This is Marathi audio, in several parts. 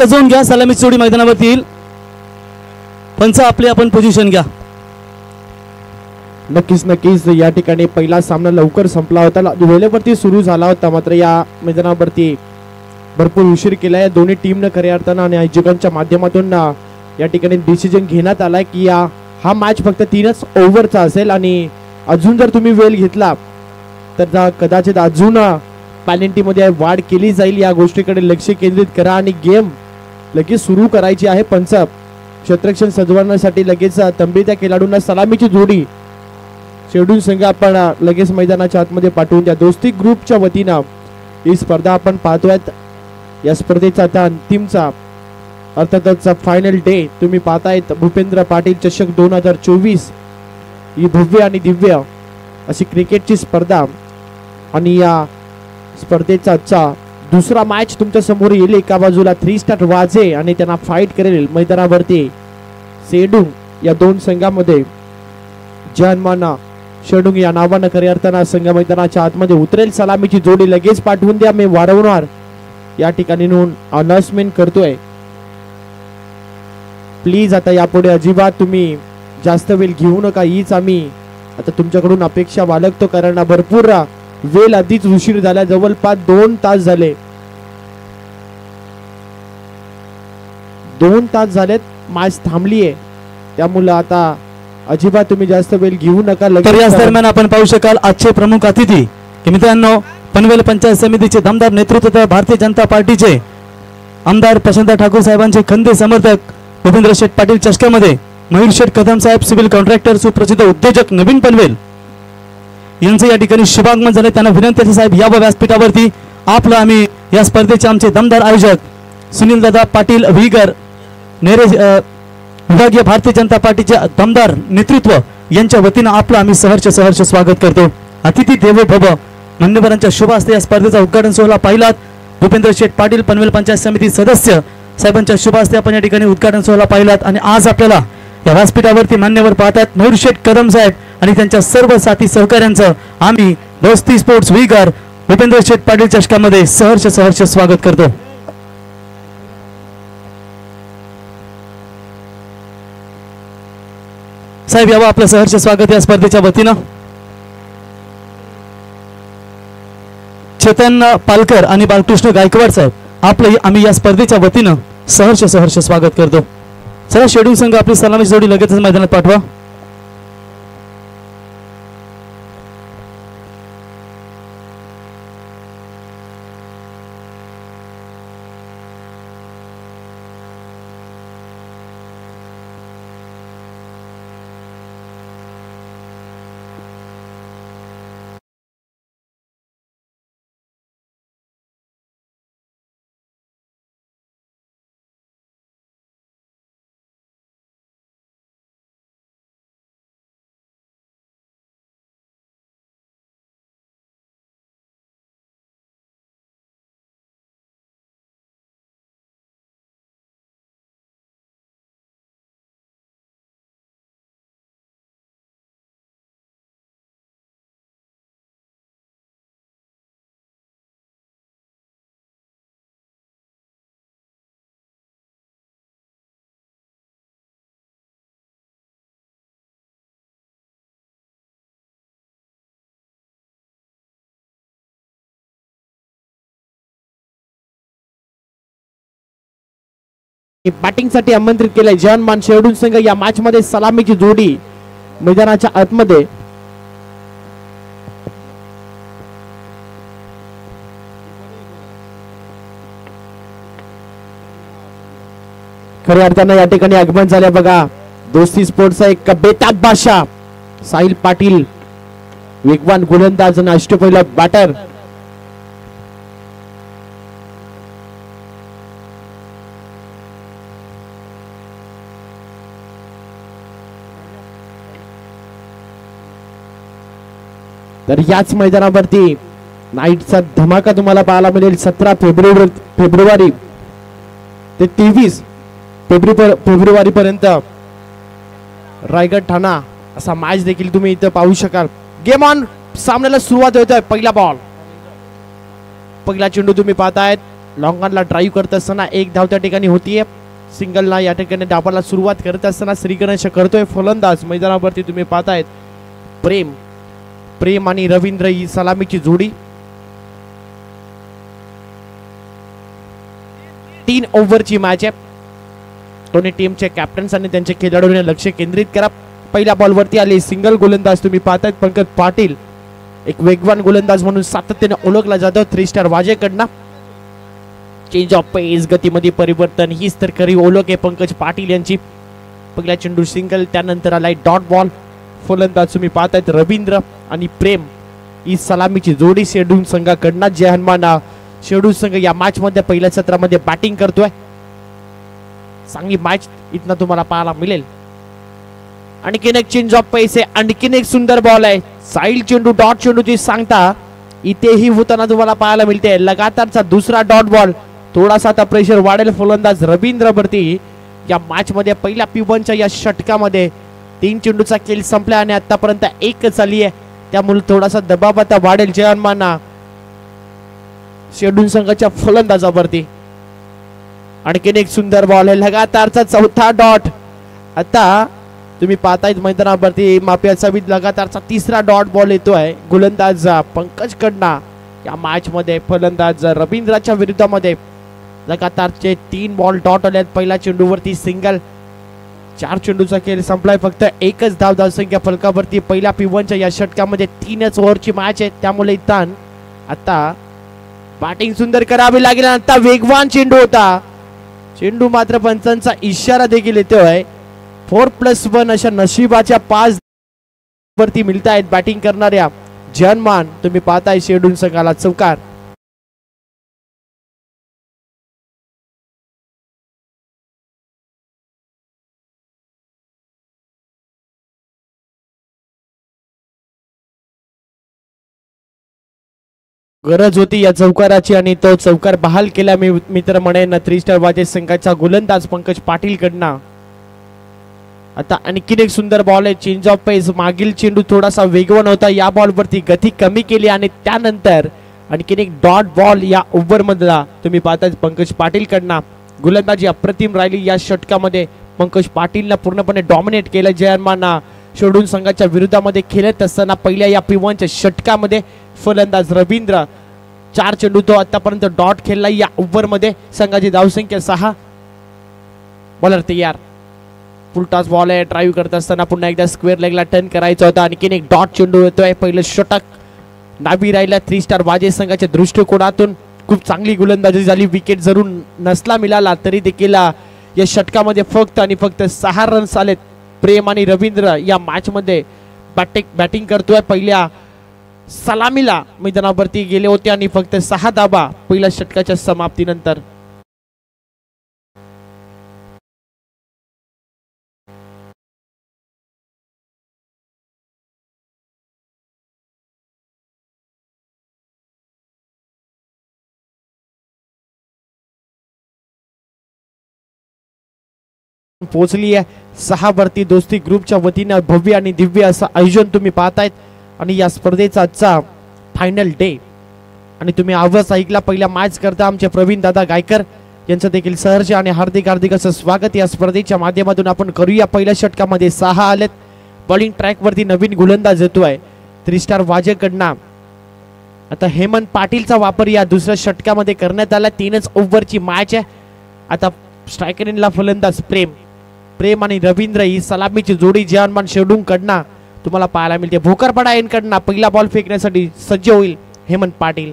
जाऊन घ्या, सलामी जोडी मैदानावरती येईल. पंच आपले आपण पोझिशन घ्या. नक्कीच या ठिकाणी पहिला सामना लवकर संपला होता, वेळेवरती सुरू झाला होता. मात्र या मैदानावरती भरपूर उशीर केलाय दोन्ही टीमनं खऱ्या अर्थानं आणि आयोजकांच्या माध्यमातून या ठिकाणी डिसिजन घेण्यात आलाय की हा मॅच फक्त 3च ओव्हरचा असेल आणि अजून जर तुम्ही वेळ घेतला तर कदाचित अजून पॅलेंटीमध्ये वाढ केली जाईल. या गोष्टीकडे लक्ष केंद्रित करा आणि गेम लगेच सुरू करायची आहे. पंच क्षेत्ररक्षण सजवण्यासाठी लगेच तंबीच्या खेळाडूंना सलामीची जोडी शेडूल संघ आपण लगेच मैदानाच्या आतमध्ये पाठवून द्या. दोस्ती ग्रुपच्या वतीनं ही स्पर्धा आपण पाहतोय. या स्पर्धेचा आता अंतिमचा अर्थातच फायनल डे तुम्ही पाहतायत. भूपेंद्र पाटील चषक 2024 ही भव्य आणि दिव्य अशी क्रिकेटची स्पर्धा आणि या स्पर्धेचा आजचा दुसरा मॅच तुमच्या समोर येईल. एका बाजूला 3 स्टार वाजे आणि त्यांना फाईट करेल मैदानावरती सेडुंग या दोन संघामध्ये. जनमाना शेडुंग या नावानं खऱ्या अर्थानं संघ मैदानाच्या आतमध्ये उतरेल. सलामीची जोडी लगेच पाठवून द्या. मी वारंवार या ठिकाणी अनाउन्समेंट करतोय. प्लीज आता यापुढे अजिबात तुम्ही जास्त वेळ घेऊ नका. हीच आम्ही आता तुमच्याकडून अपेक्षा बाळगतो, कारण भरपूर वेळ आधीच उशीर झाला. जवळपास 2 तास झाले. 2 तास झालेत मॅच थांबलीये. त्यामुळे आता अजिबात तुम्ही जास्त वेळ घेऊ नका. तर याच दरम्यान आपण पाहू शकाल आजचे प्रमुख अतिथी की मित्रांनो, पनवेल पंचायत समितीचे दमदार नेतृत्व भारतीय जनता पार्टीचे आमदार प्रशांत ठाकूर साहेबांचे खंदे समर्थक भूपेंद्र शेठ पाटील चषकामध्ये मयूर शेठ कदम साहेब, सिव्हिल कॉन्ट्रॅक्टर, सुप्रसिद्ध उद्योजक नवीन पनवेल यांचे या ठिकाणी शुभागमन झाले. त्यांना विनंती साहेब या व्यासपीठावरती आपलं आम्ही या स्पर्धेचे आमचे दमदार आयोजक सुनील दादा पाटील व्हीगर नेरे विभागीय भारतीय जनता पार्टीचे दमदार नेतृत्व यांच्या वतीनं आपलं आम्ही सहर्ष स्वागत करतो. अतिथी देवो भव मान्यवरांच्या शुभ हस्ते या स्पर्धेचा उद्घाटन सोहळा पाहिलात. भूपेंद्र शेठ पाटील पनवेल पंचायत समिती सदस्य साहेबांच्या शुभ हस्ते आपण या ठिकाणी उद्घाटन सोहळा पाहिलात. आणि आज आपल्याला या व्यासपीठावरती मान्यवर पाहतात मयूर शेठ कदम साहेब आणि त्यांच्या सर्व साथी सहकाऱ्यांचं आम्ही दोस्ती स्पोर्ट्स व्हीगर भूपेंद्र शेठ पाटील चषकामध्ये सहर्ष स्वागत करतो. साहेब यावं आपलं सहर्ष स्वागत या स्पर्धेच्या वतीनं. चेतन पालकर आणि बालकृष्ण गायकवाड साहेब आपलं आम्ही या स्पर्धेच्या वतीनं सहर्ष स्वागत करतो. चला शेड्यूल संघ आपली सलामी जोडी लगेचच मैदानात पाठवा. बॅटिंग साठी आमंत्रित केलंय जनमान शेडूल संघ. या मॅच मध्ये सलामीची जोडी मैदानाच्या आतमध्ये. खऱ्या अर्थानं या ठिकाणी आगमन झाले बघा. दोस्ती स्पोर्ट्सचा एक बेताब बादशाह साहिल पाटील, वेगवान गोलंदाज आणि अष्टपैलू बॅटर. तर याच मैदानावरती नाईटचा धमाका तुम्हाला पाहायला मिळेल. 17 फेब्रुवारी ते 23 फेब्रुवारी पर्यंत रायगड ठाणा असा मॅच देखील तुम्ही इथं पाहू शकाल. Game on. सामन्याला सुरुवात होत आहे. पहिला बॉल, पहिला चेंडू तुम्ही पाहतायत. लॉंगॉनला ड्राईव्ह करत असताना एक धाव त्या ठिकाणी होतीये. सिंगलला या ठिकाणी डाबाला सुरुवात करत असताना श्रीगणेश करतोय फलंदाज. मैदानावरती तुम्ही पाहतायत प्रेम आणि रवींद्र ही सलामीची जोडी. 3 ओव्हरची मॅच आहे. दोन्ही टीमचे कॅप्टन्स आणि त्यांच्या खेळाडूंनी लक्ष केंद्रित करा. पहिल्या बॉलवरती आले सिंगल गोलंदाज तुम्ही पाहतायत पंकज पाटील. एक वेगवान गोलंदाज म्हणून सातत्याने ओळखला जातो 3 स्टार वाजेकडनं. चेंज ऑफ पेस, गतीमध्ये परिवर्तन, हीच तर खरी ओळख आहे पंकज पाटील यांची. पहिला चेंडू सिंगल, त्यानंतर आलाय डॉट बॉल. फलंदाज तुम्ही पाहतायत रवींद्र आणि प्रेम ही सलामीची जोडी शेड्यूल संघाकडनं. जय हनुमान शेड्यूल संघ या मॅच मध्ये पहिल्या सत्रामध्ये बॅटिंग करतोय. चांगली मॅच इथनं तुम्हाला पाहायला मिळेल. आणखीन एक चेंज ऑफ पेस आहे, आणखीन एक सुंदर बॉल आहे. साईल चेंडू डॉट चेंडूची सांगता इथेही होताना तुम्हाला पाहायला मिळते. लगातारचा दुसरा डॉट बॉल. थोडासा आता प्रेशर वाढेल फलंदाज रवींद्रवरती. या मॅच मध्ये पहिल्या P1च्या या षटकामध्ये 3 चेंडूचा खेळ संपला आणि आतापर्यंत 1 झाली आहे. त्यामुळे थोडासा दबाव आता वाढेल जय हनुमाना शेड्यूल संघाच्या फलंदाजावरती. आणखीन एक सुंदर बॉल आहे, लगातारचा चौथा डॉट. आता तुम्ही पाहतायत मैदानावरती माफी असावी, लगातारचा तिसरा डॉट बॉल येतोय गोलंदाज पंकज कडना. या मॅच मध्ये फलंदाज रवींद्रच्या विरुद्धामध्ये लगातारचे 3 बॉल डॉट आले. पहिल्या चेंडूवरती सिंगल. 4 चेंडूचा खेळ संपलाय, फक्त 1च धावसंख्या फलकावरती. पहिल्या P1च्या या षटकामध्ये 3च ओव्हरची मॅच आहे. त्यामुळे इथं आता बॅटिंग सुंदर करावी लागेल. आता वेगवान चेंडू होता. चेंडू मात्र पंचांचा इशारा देखील येतोय. 4+1 अशा नशिबाच्या 5 वरती मिळत आहेत बॅटिंग करणाऱ्या जनमान. तुम्ही पाहताय शेड्यूल संघाला चौकार. गरज होती या चौकाराची आणि तो चौकार बहाल केला मी मित्र म्हणेन 3 स्टार वाजे संघाचा गोलंदाज पंकज पाटील कडनं. आता आणखीन एक सुंदर बॉल आहे, चेंज ऑफ पेस. मागील चेंडू थोडासा वेगवान होता, या बॉल वरती गती कमी केली आणि त्यानंतर आणखीन एक डॉट बॉल या ओव्हर मधला तुम्ही पाहताय पंकज पाटील कडनं. गोलंदाजी अप्रतिम राहिली या षटकामध्ये. पंकज पाटीलला पूर्णपणे डॉमिनेट केलं जयमाना शेड्यूल संघाच्या विरोधामध्ये खेळत असताना पहिल्या या P1च्या षटकामध्ये. फलंदाज रवींद्र 4 चेंडू तो आतापर्यंत डॉट खेळला या ओव्हर मध्ये. संघाची धावसंख्या 6. बॉलर तयार. फुलटॉस बॉल आहे, ड्राईव्ह करत असताना पुन्हा एकदा स्क्वेअर लेगला टर्न करायचा होता. आणखीन एक डॉट चेंडू येतोय. पहिलं षटक नावी राहिला 3 स्टार वाजे संघाच्या दृष्टिकोनातून. खूप चांगली गोलंदाजी झाली. विकेट जरूर नसला मिळाला तरी देखील या षटकामध्ये फक्त आणि फक्त 6 रन्स आलेत. प्रेम आणि रवींद्र या मॅच मध्ये बॅटिंग करतोय. पहिल्या सलामीला मैदानावरती गेले होते आणि फक्त 6 धावा पहिल्या षटकाच्या समाप्तीनंतर. पोहोचली आहे 6 वरती. दोस्ती ग्रुपच्या वतीने भव्य आणि दिव्य असं आयोजन तुम्ही पाहतायत आणि या स्पर्धेचा आजचा फायनल डे. आणि तुम्ही आवाज ऐकला पहिल्या मॅच करता आमचे प्रवीण दादा गायकर यांचं देखील सहर्ष आणि हार्दिक हार्दिक असं स्वागत या स्पर्धेच्या माध्यमातून आपण करूया. पहिल्या षटकामध्ये 6 आलेत. बॉलिंग ट्रॅक वरती नवीन गोलंदाज येतोय 3 स्टार वाजेकडनं. आता हेमंत पाटीलचा वापर या दुसऱ्या षटकामध्ये करण्यात आला. 3च ओव्हरची मॅच आहे. आता स्ट्रायकरला फलंदाज प्रेम आणि रवींद्र ही सलामीची जोडी जयमान शेडून कडनं तुम्हाला पाहायला मिळते. भोकरपाडा यांकडनं पहिला बॉल फेकण्यासाठी सज्ज होईल हेमंत पाटील.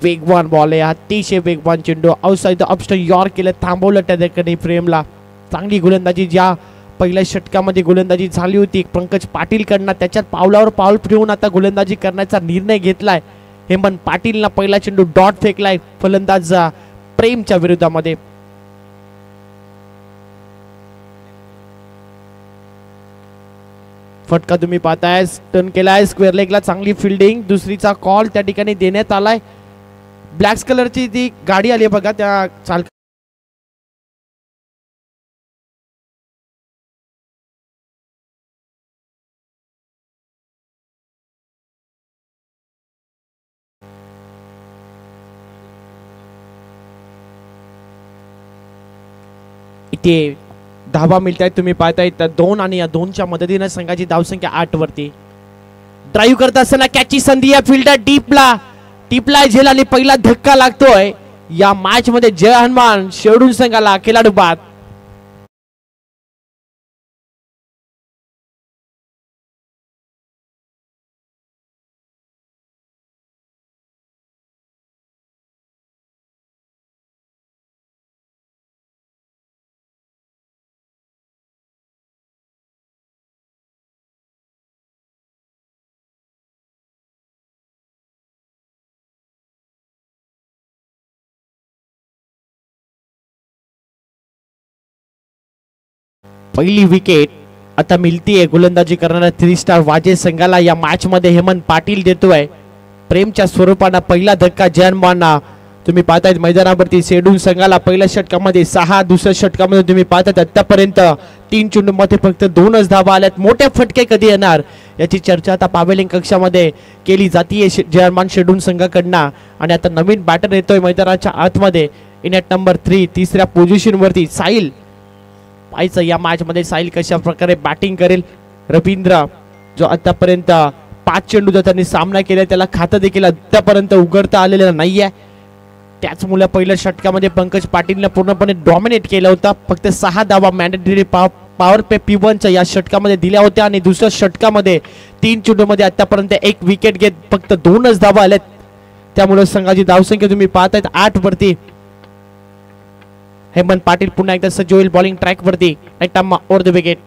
वेगवान बॉल आहे, अतिशय वेगवान चेंडू. आउटसाइड ऑप्शन यॉर्क केलं, थांबवलं त्या ठिकाणी प्रेमला. चांगली गोलंदाजी ज्या पहिल्या षटकामध्ये गोलंदाजी झाली होती पंकज पाटील कडनं, त्याच्यात पावलावर पाऊल ठेवून आता गोलंदाजी करण्याचा निर्णय घेतलाय हेमंत पाटीलनं. पहिला चेंडू डॉट फेकलाय फलंदाज प्रेमच्या विरोधामध्ये. फटका तुम्ही पाहताय, टर्न केलाय स्क्वेअर लेगला. चांगली फिल्डिंग. दुसरीचा कॉल त्या ठिकाणी देण्यात आलाय. ब्लॅक कलरची ती गाडी आली बघा त्या चालक इथे धावा मिळत आहेत. तुम्ही पाहताय 2 आणि या 2च्या मदतीने संघाची धावसंख्या 8 वरती. ड्राईव्ह करत असताना कॅची संधी या फिल्डर टिपला झेल आणि पहिला धक्का लागतोय या मॅच मध्ये. जय हनुमान शेडून संघाला खेळाडू बाद. पहिली विकेट आता मिळतीये गोलंदाजी करणाऱ्या 3 स्टार वाजे संघाला. या मॅच मध्ये हेमंत पाटील देतोय प्रेमच्या स्वरूपानं पहिला धक्का जयनमाना. तुम्ही पाहताय मैदानावरती शेडून संघाला पहिल्या षटकामध्ये 6, दुसऱ्या षटकामध्ये तुम्ही पाहताय आतापर्यंत 3 चेंडूंमध्ये फक्त 2च धावा आल्यात. मोठे फटके कधी येणार याची चर्चा आता पावेलिंग कक्षामध्ये केली जातीये जयमान शेडून संघाकडनं. आणि आता नवीन बॅटर येतोय मैदानाच्या आतमध्ये इन ॲट नंबर 3 तिसऱ्या पोझिशन वरती साहिल. पाहायचं या मॅच मध्ये साहिल कशा प्रकारे बॅटिंग करेल. रवींद्र जो आतापर्यंत 5 चेंडूचा त्यांनी सामना केला त्याला खातं देखील आतापर्यंत उघडता आलेलं नाहीये. त्याचमुळे पहिल्या षटकामध्ये पंकज पाटीलने पूर्णपणे डॉमिनेट केलं होतं. फक्त 6 धावा मॅन्डेटरी पॉवर पे P1 या षटकामध्ये दिल्या होत्या आणि दुसऱ्या षटकामध्ये 3 चेंडूमध्ये आतापर्यंत 1 विकेट घेत फक्त 2च धावा आल्यात. त्यामुळे संघाची धावसंख्या तुम्ही पाहतायत 8 वरती. हेमंत पाटील पुन्हा एकदा सज्ज होईल बॉलिंग ट्रॅक वरती. Over the wicket.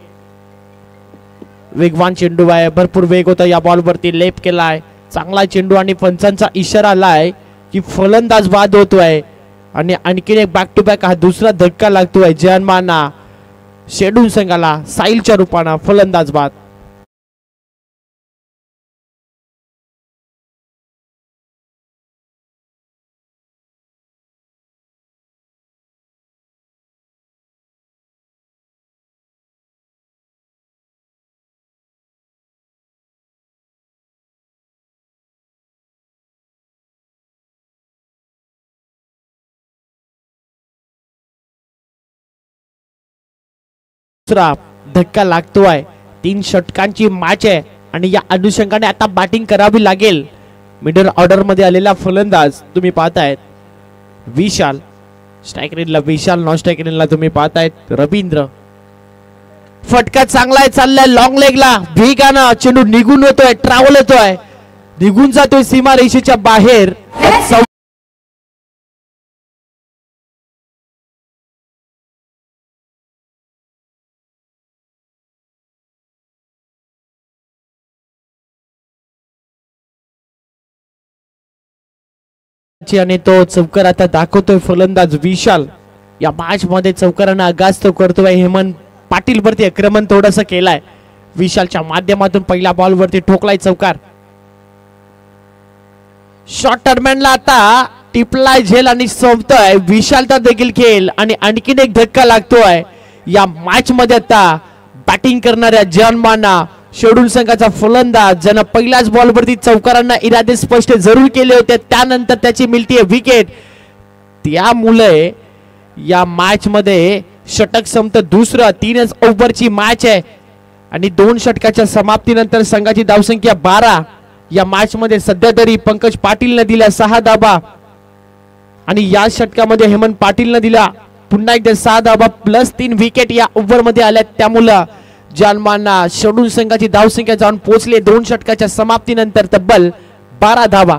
वेगवान चेंडू आहे, भरपूर वेग होता या बॉल वरती. लेप केलाय चांगला चेंडू आणि पंचांचा इशारा आलाय की फलंदाज बाद होतोय. आणि आणखीन एक बॅक टू बॅक हा दुसरा धक्का लागतोय जयनमाना शेडून संघाला. साहिलच्या रूपानं फलंदाज बाद. दुसरा धक्का लागतोय. 3 षटकांची मॅच आहे आणि या अनुषंगाने आता बॅटिंग करावी लागेल. मिडल ऑर्डर मध्ये आलेला फलंदाज तुम्ही पाहतायत विशाल. स्ट्राइक रेनला विशाल, नॉन स्ट्राइक रेनला तुम्ही पाहतायत रवींद्र. फटका चांगला आहे, चाललाय लॉंग लेगला. वेगानं चेंडू निघून होतोय, ट्रॅव्हल होतोय, निघून जातोय सीमा रेषेच्या बाहेर. आणि तो चौकार आता दाखवतोय फलंदाज विशाल. या मॅच मध्ये चौकारांना आगास तो करतोय. हेमंत पाटील वरती आक्रमण थोडंसं केलाय विशालच्या माध्यमातून. पहिल्या बॉल वरती ठोकलाय चौकार. शॉर्ट टर्मॅनला आता टिपलाय झेल आणि संपतोय विशालचा देखील खेळ. आणि आणखीन एक धक्का लागतोय या मॅच मध्ये. आता बॅटिंग करणाऱ्या जयनमाना शेडूल संघाचा फलंदाज ज्यानं पहिल्याच बॉल वरती चौकारांना इरादे स्पष्ट जरूर केले होते, त्यानंतर त्याची मिळतीये विकेट. त्यामुळे या मॅच मध्ये षटक संपतं दुसरं. 3च ओव्हरची मॅच आहे आणि 2 षटकाच्या समाप्तीनंतर संघाची धावसंख्या 12. या मॅच मध्ये सध्या तरी पंकज पाटीलने दिल्या 6 धावा आणि या षटकामध्ये हेमंत पाटीलने दिला पुन्हा एकदा 6 धावा प्लस 3 विकेट या ओव्हर मध्ये आल्या. त्यामुळे जयनमाना शेडूल संघाची धावसंख्या जाऊन पोहोचले 2 षटकाच्या समाप्तीनंतर तब्बल 12 धावा.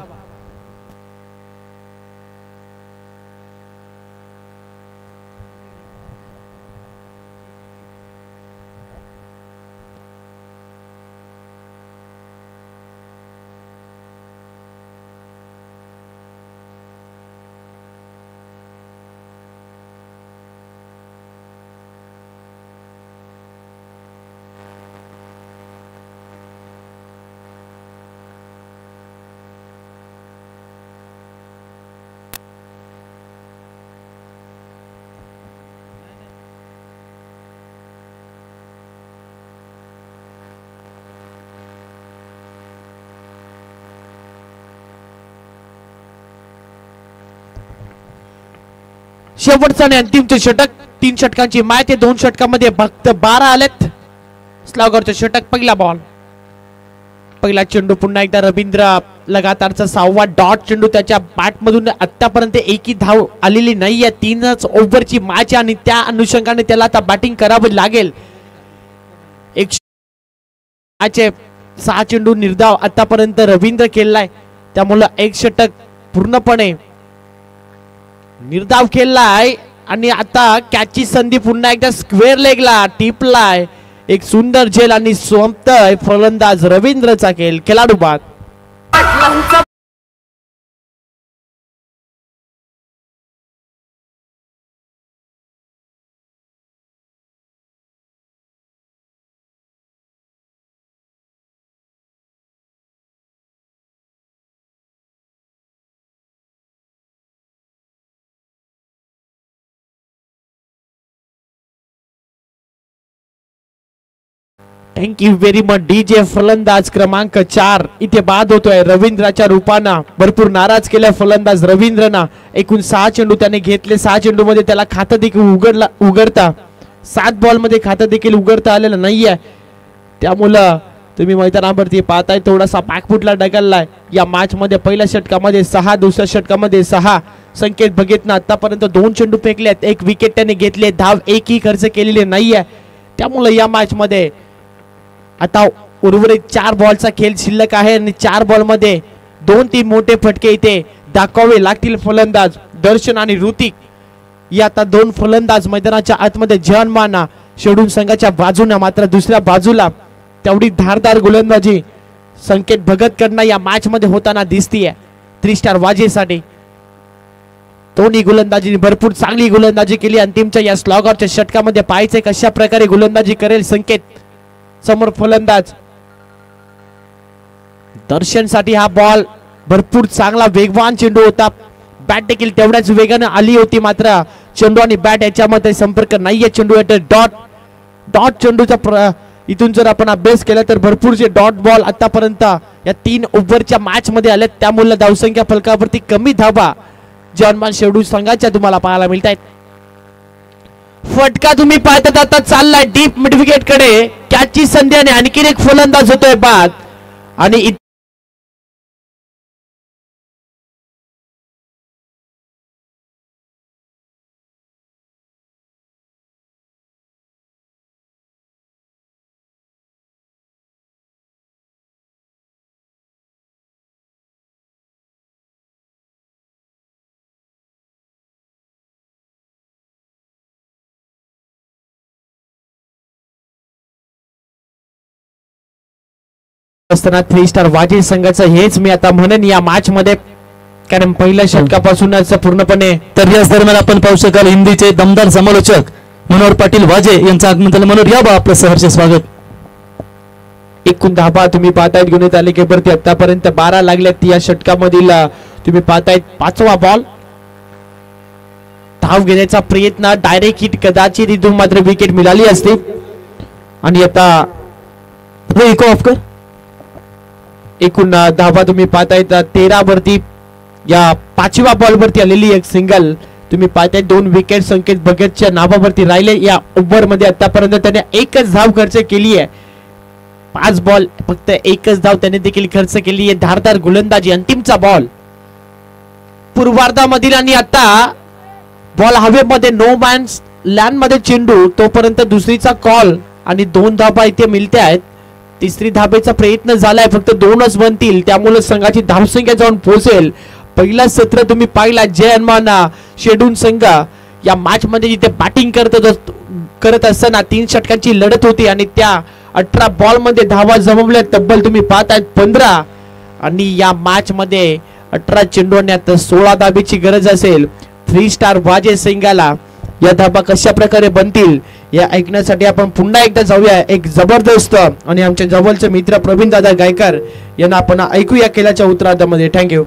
शेवटचा आणि अंतिमचे षटक 3 षटकांची माहिती 2 षटकामध्ये फक्त 12 आलेत स्लॉगरचे षटक पहिला बॉल पहिला चेंडू पुन्हा एकदा रवींद्र लगातारचा 6वा डॉट चेंडू त्याच्या बॅट मधून आतापर्यंत एकही धाव आलेली नाहीये 3च ओव्हरची मॅच आणि त्या अनुषंगाने त्याला आता बॅटिंग करावं लागेल एक 6 चेंडू निर्धाव आतापर्यंत रवींद्र केलाय त्यामुळे एक षटक पूर्णपणे निर्धाव केलाय आणि आता कॅचची संधी पुन्हा एकदा स्क्वेअर लेगला टिपलाय एक सुंदर झेल आणि सोमतय फलंदाज रवींद्रचा खेळाडू बाद थँक्यू व्हेरी मच डीजे फलंदाज क्रमांक 4 इथे बाद होतोय रवींद्राच्या रूपानं भरपूर नाराज केल्या फलंदाज रवींद्रना एकूण 6 चेंडू त्याने घेतले 6 चेंडू मध्ये त्याला खातं देखील उघडता 7 बॉल मध्ये खातं देखील उघडता आलेलं नाहीये त्यामुळं तुम्ही मैदानावरती पाहताय थोडासा बॅकफुटला ढकललाय या मॅच मध्ये पहिल्या षटकामध्ये 6 दुसऱ्या षटकामध्ये 6 संकेत भगतनं आतापर्यंत 2 चेंडू फेकलेत 1 विकेट त्याने घेतले धाव एकही खर्च केलेली नाहीये त्यामुळे या मॅच मध्ये आता उर्वरित 4 बॉलचा खेळ शिल्लक आहे आणि 4 बॉल मध्ये 2-3 मोठे फटके इथे दाखवावे लागतील फलंदाज दर्शन आणि ऋतिक या आता 2 फलंदाज मैदानाच्या आतमध्ये जयमाना शेडून संघाच्या बाजूने मात्र दुसऱ्या बाजूला तेवढी धारदार गोलंदाजी संकेत भगत कडनं या मॅच मध्ये होताना दिसतीये 3 स्टार वाजेसाठी दोन्ही गोलंदाजीने भरपूर चांगली गोलंदाजी केली अंतिमच्या या स्लॉगरच्या षटकामध्ये पाहायचे कशा प्रकारे गोलंदाजी करेल संकेत समोर फलंदाज दर्शनसाठी हा बॉल भरपूर चांगला वेगवान चेंडू होता बॅट देखील तेवढ्याच वेगाने आली होती मात्र चेंडू आणि बॅट याच्यामध्ये संपर्क नाहीये चेंडू येतो डॉट चेंडूचा इथून जर आपण अभ्यास केला तर भरपूरचे डॉट बॉल आतापर्यंत या 3 ओव्हरच्या मॅच मध्ये आलेत त्यामुळे धावसंख्या फलकावरती कमी धावा जयमान शेडू संघाच्या तुम्हाला पाहायला मिळत आहेत फटका तुम्ही पाहतात आता चाललाय डीप मिड विकेट कडे कॅचची संधी आणि आणखी एक फलंदाज होतोय बाद आणि असताना 3 स्टार वाजी संघाचं हेच मी आता म्हणेन या मॅच मध्ये कारण पहिल्या षटकापासूनच पूर्णपणे तर याच दरम्यान आपण पाहू शकाल हिंदीचे दमदार समालोचक मनोहर पाटील वाजे यांचं आगमन झालं मनोहर या बा आपलं सहर्ष स्वागत एकूण धाबा तुम्ही पाहतायत गुणित तालिकेवरती आतापर्यंत 12 लागल्यात या षटकामधील तुम्ही पाहतायत 5वा बॉल धाव घेण्याचा प्रयत्न डायरेक्ट हिट कदाचित इथून मात्र विकेट मिळाली असती आणि आता इको ऑफ कर एकूण धावा तुम्ही पाहतायत 13 वरती या 5व्या बॉल वरती आलेली एक सिंगल तुम्ही पाहताय 2 विकेट संकेत भगतच्या नावावरती राहिले या ओव्हर मध्ये आतापर्यंत त्याने एकच धाव खर्च केली आहे 5 बॉल फक्त एकच धाव त्याने देखील खर्च केली आहे धारदार गोलंदाजी अंतिमचा बॉल पूर्वार्धामधील आणि आता बॉल हवेमध्ये नो मॅन्स लँड मध्ये चेंडू तोपर्यंत दुसरीचा कॉल आणि 2 धाबा इथे मिळते आहेत तिसरी धाबेचा प्रयत्न झालाय फक्त 2च बनतील त्यामुळे संघाची धावसंख्या जाऊन पोहोचेल पहिला सत्र तुम्ही पाहिला जयमाना शेडून संघ या मॅच मध्ये जिथे बॅटिंग करत असताना 3 षटकांची लढत होती आणि त्या 18 बॉल मध्ये धावा जमवल्या तब्बल तुम्ही पाहतायत 15 आणि या मॅच मध्ये 18 चेंडूण्यात 16 धाबेची गरज असेल 3 स्टार वाजे संघाला या धाबा कशा प्रकारे बनतील या ऐकण्यासाठी आपण पुन्हा एकदा जाऊया एक जबरदस्त आणि आमच्या जवळचे मित्र प्रवीण दादा गायकर यांना आपण ऐकूया खेळाच्या उत्तरार्धामध्ये थँक्यू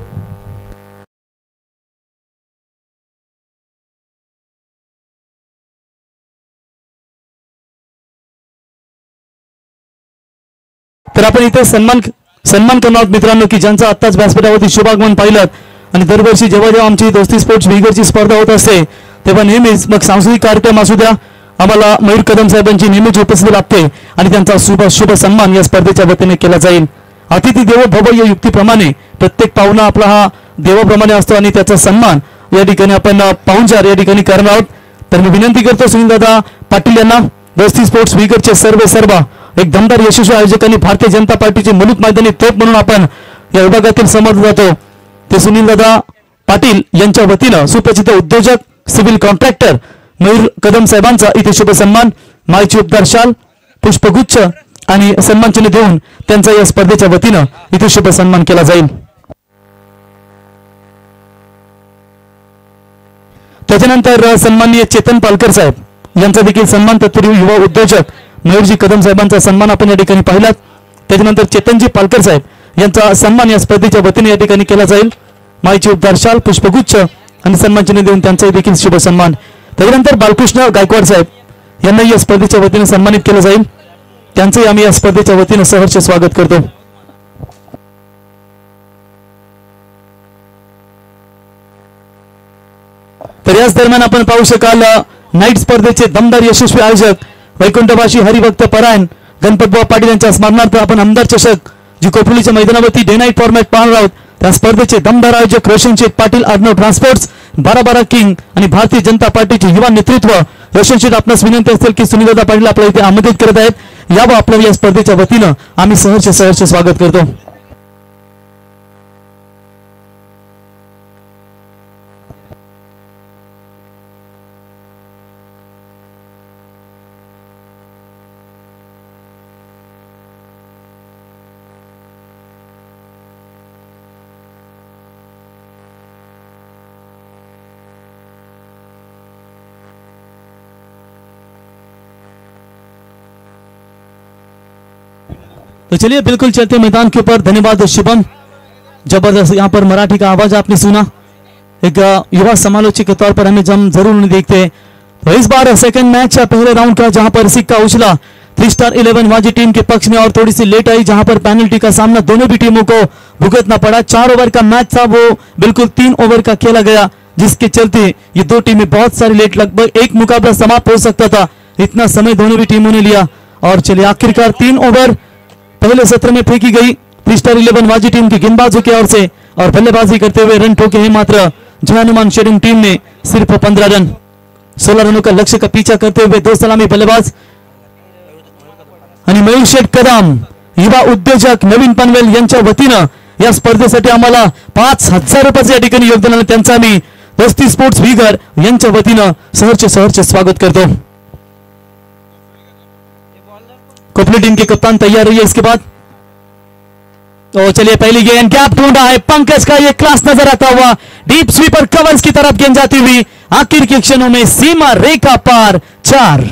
तर आपण इथे सन्मान करणार मित्रांनो की ज्यांचा आत्ताच व्यासपीठावरती शुभागमन पाहिलं आणि दरवर्षी जेव्हा जेव्हा आमची दोस्ती स्पोर्ट्स बिगरची स्पर्धा होत असते तेव्हा नेहमीच मग सांस्कृतिक कार्यक्रम असू द्या आम्हाला मयूर कदम साहेबांची नेहमीच उपस्थिती लाभते आणि त्यांचा शुभ सन्मान या स्पर्धेच्या वतीने केला जाईल. अतिथी देवो भव या युक्तीप्रमाणे प्रत्येक पाहुणा आपला हा देवाप्रमाणे असतो आणि त्याचा सन्मान या ठिकाणी आपण पाहुणचार या ठिकाणी करणार आहोत. तर मी विनंती करतो सुनीलदादा पाटील यांना दोस्ती स्पोर्ट्स बिगरचे सर्व एक दमदार यशस्वी आयोजकांनी भारतीय जनता पार्टीचे मुलूक मैदानी तोप म्हणून आपण या विभागातील समर्थन जातो ते सुनीलदादा पाटील यांच्या वतीनं सुप्रसिद्ध उद्योजक सिव्हिल कॉन्ट्रॅक्टर मयूर कदम साहेबांचा इथे शुभ सन्मान मायची उपदार शाल पुष्पगुच्छ आणि सन्मान चिन्ह देऊन त्यांचा या स्पर्धेच्या वतीनं इथे शुभ सन्मान केला जाईल. त्याच्यानंतर सन्माननीय चेतन पालकर साहेब यांचा देखील सन्मान तत्पर युवा उद्योजक मयूरजी कदम साहेबांचा सन्मान आपण या ठिकाणी पाहिलात. त्याच्यानंतर चेतनजी पालकर साहेब यांचा सन्मान या स्पर्धेच्या वतीने या ठिकाणी केला जाईल. माईची उपदार शाल पुष्पगुच्छ आणि सन्मान चिन्ह देऊन त्यांचाही देखील शुभ सन्मान. त्याच्यानंतर बालकृष्ण गायकवाड साहेब यांना या स्पर्धेच्या वतीने सन्मानित केलं जाईल. त्यांचंही आम्ही या स्पर्धेच्या वतीने सहर्ष स्वागत करतो. तर याच दरम्यान आपण पाहू शकाल नाईट स्पर्धेचे दमदार यशस्वी आयोजक वैकुंठवासी हरिभक्त परायण गणपतबाबा पाटील यांच्या स्मरणार्थ आपण आमदार चषक जी कोपरलीच्या मैदानावरती डे नाईट फॉर्मॅट पाहणार आहोत त्या स्पर्धेचे दमदार आयोजक रोशन शेठ पाटील अर्णव ट्रान्सपोर्ट्स 12 किंग आणि भारतीय जनता पार्टीचे युवा नेतृत्व रोशन शेठ आपणास विनंती असेल की सुनीलदादा पाटील आपल्या इथे आमंत्रित करत आहेत. यावं आपल्या या स्पर्धेच्या वतीनं आम्ही सहर्ष स्वागत करतो. तो चलिए बिल्कुल चलते मैदान के ऊपर. धन्यवाद शुभम. जबरदस्त यहाँ पर मराठी का आवाज आपने सुना. एक युवा समालोचक के तौर पर हमें जरूर उन्हें देखते हैं. तो इस बार सेकंड मैच पहले राउंड का जहां पर सिक्का उछला 3 स्टार 11 वाजी टीम के पक्ष में और थोड़ी सी लेट आई जहां पर पेनल्टी का सामना दोनों भी टीमों को भुगतना पड़ा. 4 ओवर का मैच था वो बिल्कुल 3 ओवर का खेला गया जिसके चलते ये दो टीमें बहुत सारी लेट लगभग एक मुकाबला समाप्त हो सकता था. इतना समय दोनों भी टीमों ने लिया और चलिए आखिरकार 3 ओवर पहले सत्र में फेंकी गई 3 स्टार 11 वाजी टीम की गेंदबाजों की ओर से और बल्लेबाजी करते हुए रन ठोके हैं मात्र जय हनुमान शेडिंग टीम ने सिर्फ 15 रन. 16 रनों का लक्ष्य का पीछा करते हुए 2 सलामी बल्लेबाज आणि मयूर शेठ कदम युवा उद्योजक नवीन पनवेल यांच्या वतीनं या स्पर्धेसाठी आम्हाला 5000 रुपयाचे या ठिकाणी योगदान आलं. त्यांचं आम्ही दोस्ती स्पोर्ट्स बिगर यांच्या वतीनं सहर्ष स्वागत करतो. कोपली टीम के कप्तान तैयार रही है. इसके बाद तो चलिए पहली गेंद गैप ढूंढा है पंकज का ये क्लास नजर आता हुआ डीप स्वीपर कवर्स की तरफ गेंद जाती हुई आखिर के क्षणों में सीमा रेखा पार 4.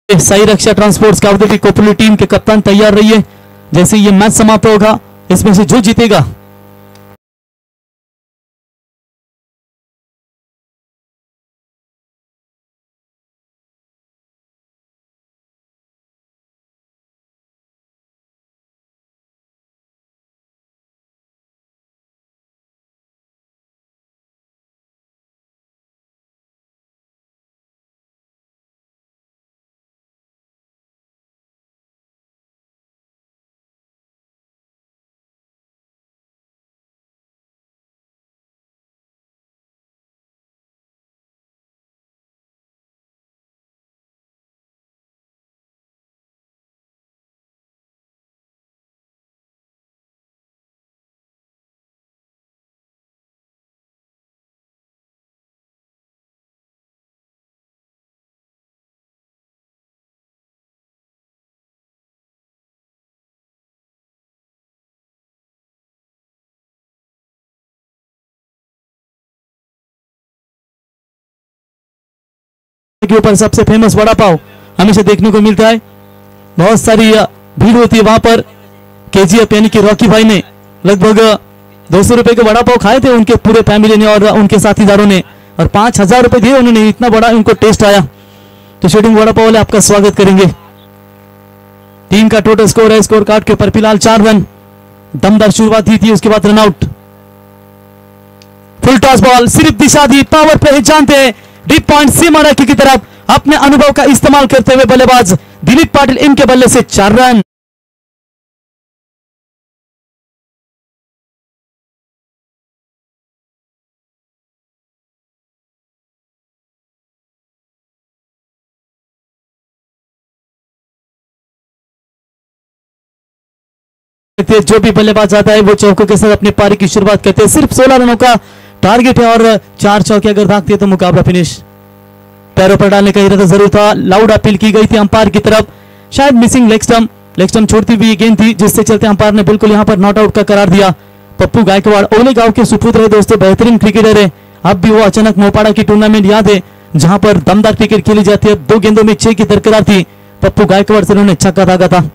साई रक्षा ट्रांसपोर्ट्स का अवधि कोपली टीम के कप्तान तैयार रही है. जैसे ये मैच समाप्त होगा इसमें से जो जीतेगा के ऊपर सबसे फेमस वड़ा पाव हमेशा देखने को मिलता है. बहुत सारी भीड़ होती है वहां पर. केजीएफ यानी कि रॉकी भाई ने लगभग 200 रुपए के वड़ा पाव खाए थे उनके पूरे फैमिली ने और उनके साथीदारों ने. और 5,000 रुपए दिए उन्होंने, इतना बड़ा उनको टेस्ट आया। तो शूटिंग वड़ा पाव वाले आपका स्वागत करेंगे। टीम का टोटल स्कोर है स्कोर कार्ड के ऊपर फिलहाल 4 रन। दमदार शुरुआत ही थी, उसके बाद रन आउट। फुल टॉस बॉल, सिर्फ दिशा दी, पावर प्ले जानते हैं, डीप पॉइंट सीमा रेखा की तरफ अपने अनुभव का इस्तेमाल करते हुए बल्लेबाज दिलीप पाटिल, इनके बल्ले से 4 रन। जो भी बल्लेबाज आता है वो चौकों के साथ अपनी पारी की शुरुआत करते हैं। सिर्फ 16 रनों का टारगेट है और 4 चौके अगर दागते हैं तो मुकाबला फिनिश। पैरों पर डालने का इरादा जरूर था, लाउड अपील की गई थी अंपायर की तरफ, शायद मिसिंग लेग स्टंप छोड़ती हुई गेंद थी, जिससे चलते अंपायर ने बिल्कुल यहां पर नॉट आउट का करार दिया। पप्पू गायकवाड़ ओले गांव के सुपुत्र है दोस्तों, बेहतरीन क्रिकेटर है। अब भी वो अचानक मोपाड़ा की टूर्नामेंट याद है जहां पर दमदार क्रिकेट खेली जाती है। 2 गेंदों में 6 की दरकरार थी, पप्पू गायकवाड़ से उन्होंने छक्का दागा था।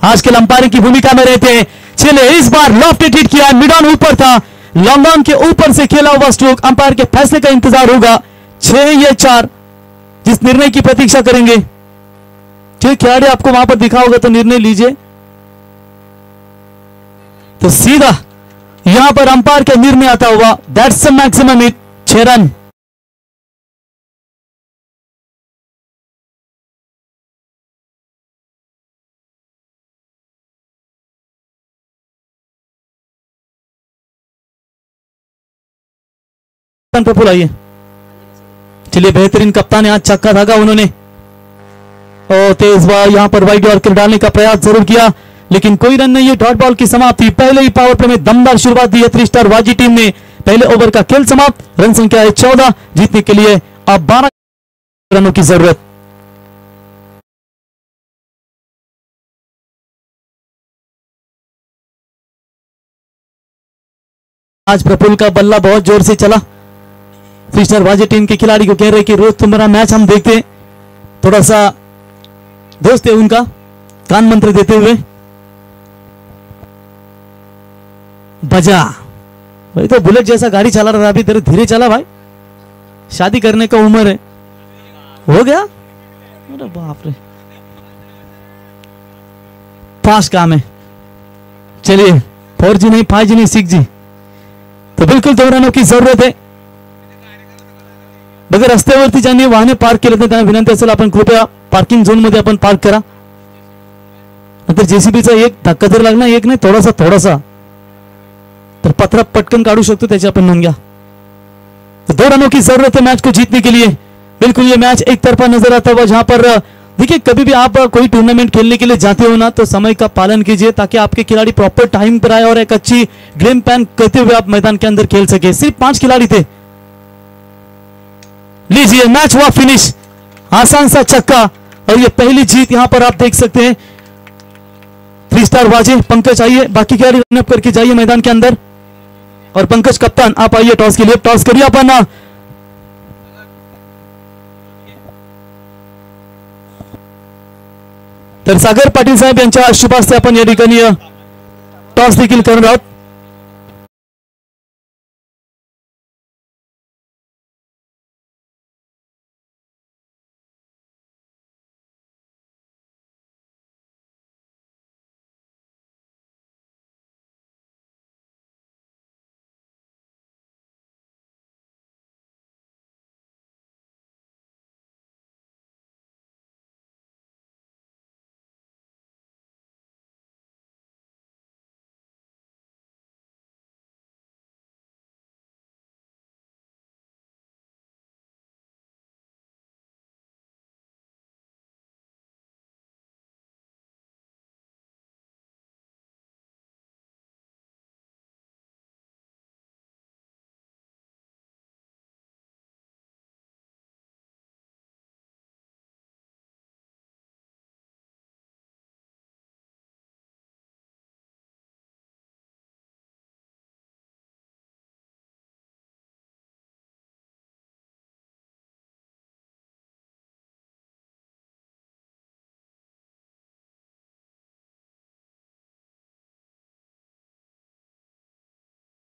आजकल अंपायरिंग की भूमिका में रहते हैं। चले इस बार लॉफ्टेड हिट किया, मिड ऑन ऊपर था, लॉन्ग ऑन के ऊपर से खेला हुआ स्ट्रोक। अंपायर के फैसले का इंतजार होगा। 6 या 4 जिस निर्णय की प्रतीक्षा करेंगे। जो खिलाड़ी आपको वहां पर दिखा होगा तो निर्णय लीजिए। तो सीधा यहां पर अंपायर का निर्णय आता हुआ, that's the maximum hit, 6 run. Praful आइए, चलिए बेहतरीन कप्तान आज छक्का धागा उन्होंने, और तेज बॉल यहां पर वाइड यॉर्कर डालने का प्रयास जरूर किया लेकिन कोई रन नहीं है। डॉट बॉल की समाप्ति। पहले ही पावर प्ले में दमदार शुरुआत दी है 3 स्टार वाजी टीम ने। पहले ओवर का खेल समाप्त, रन संख्या है 14, जीतने के लिए अब 12 रनों की जरूरत। आज प्रफुल का बल्ला बहुत जोर से चला। 3 स्टार वाजी टीम के खिलाड़ी को कह रहे कि रोज तुम्हारा मैच हम देखते हैं, थोड़ा सा दोस्त है उनका, कान मंत्र देते हुए बजा भाई। तो बुलेट जैसा गाड़ी चला रहा था, अभी तेरे धीरे चला भाई, शादी करने का उम्र है, हो गया। अरे बाप रे, फास्ट काम है। चलिए 4G नहीं 5G नहीं 6G, तो बिल्कुल 2 रनों की जरूरत है। बघा रस्त्यावरती ज्यांनी वाहने पार्क केले त्यांना विनंती असेल आपण कृपया पार्किंग झोन मध्ये आपण पार्क करा, नंतर जेसीबीचा एक धक्का जर लागला, एक नाही थोडासा तर पत्रा पटकन काढू शकतो, त्याची आपण नोंद घ्या। तो 2 रनों की जरूरत है मैच को जीतने के लिए। बिल्कुल ये मैच एक तरफा नजर आता हुआ, जहां पर देखिए कभी भी आप कोई टूर्नामेंट खेलने के लिए जाते हो ना तो समय का पालन कीजिए ताकि आपके खिलाड़ी प्रॉपर टाइम पर आए और एक अच्छी गेम प्लान करते हुए आप मैदान के अंदर खेल सके। सिर्फ 5 खिलाड़ी थे। लीजिए मैच हुआ फिनिश, आसान सा छक्का और ये पहली जीत यहां पर आप देख सकते हैं। 3 स्टार वाजे पंकज आइए, बाकी खिलाड़ी रनअप करके जाइए मैदान के अंदर, और पंकज कप्तान आप आइए टॉस के लिए, टॉस करिए आपण। तर सागर पाटील साहेब यांच्या शुभास्ते आपण या ठिकाणी टॉस देखील करणार आहोत।